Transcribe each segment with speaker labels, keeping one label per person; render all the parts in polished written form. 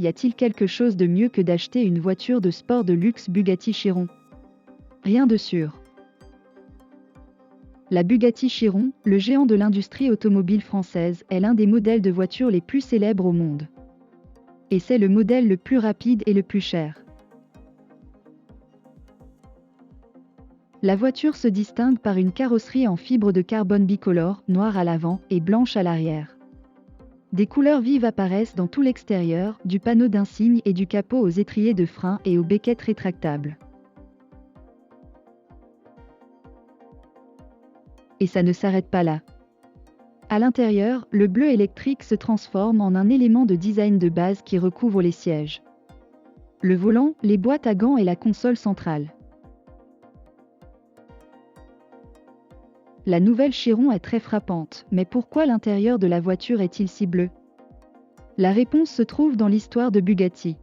Speaker 1: y a-t-il quelque chose de mieux que d'acheter une voiture de sport de luxe Bugatti Chiron? Rien de sûr. La Bugatti Chiron, le géant de l'industrie automobile française, est l'un des modèles de voitures les plus célèbres au monde. Et c'est le modèle le plus rapide et le plus cher. La voiture se distingue par une carrosserie en fibre de carbone bicolore, noire à l'avant et blanche à l'arrière. Des couleurs vives apparaissent dans tout l'extérieur, du panneau d'insigne et du capot aux étriers de frein et aux becquettes rétractables. Et ça ne s'arrête pas là. À l'intérieur, le bleu électrique se transforme en un élément de design de base qui recouvre les sièges, le volant, les boîtes à gants et la console centrale. La nouvelle Chiron est très frappante, mais pourquoi l'intérieur de la voiture est-il si bleu? La réponse se trouve dans l'histoire de Bugatti.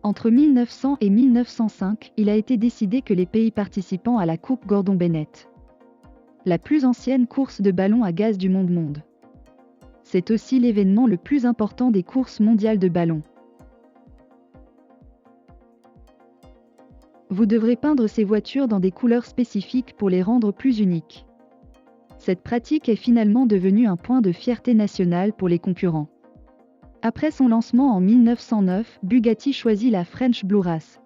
Speaker 1: Entre 1900 et 1905, il a été décidé que les pays participant à la Coupe Gordon-Bennett, la plus ancienne course de ballon à gaz du monde. C'est aussi l'événement le plus important des courses mondiales de ballons. Vous devrez peindre ces voitures dans des couleurs spécifiques pour les rendre plus uniques. Cette pratique est finalement devenue un point de fierté nationale pour les concurrents. Après son lancement en 1909, Bugatti choisit la French Blue Race.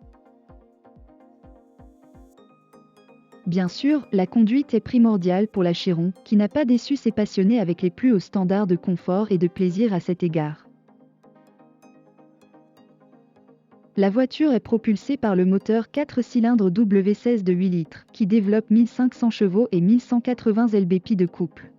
Speaker 1: Bien sûr, la conduite est primordiale pour la Chiron, qui n'a pas déçu ses passionnés avec les plus hauts standards de confort et de plaisir à cet égard. La voiture est propulsée par le moteur 4 cylindres W16 de 8 litres, qui développe 1500 chevaux et 1180 lb-pied de couple.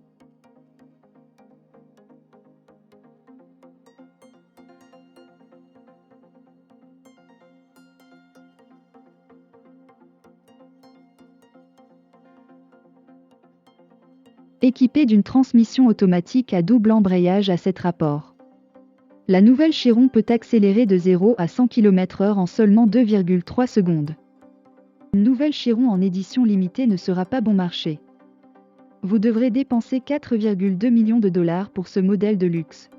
Speaker 1: Équipée d'une transmission automatique à double embrayage à 7 rapports. La nouvelle Chiron peut accélérer de 0 à 100 km/h en seulement 2,3 secondes. Une nouvelle Chiron en édition limitée ne sera pas bon marché. Vous devrez dépenser 4,2 millions de dollars pour ce modèle de luxe.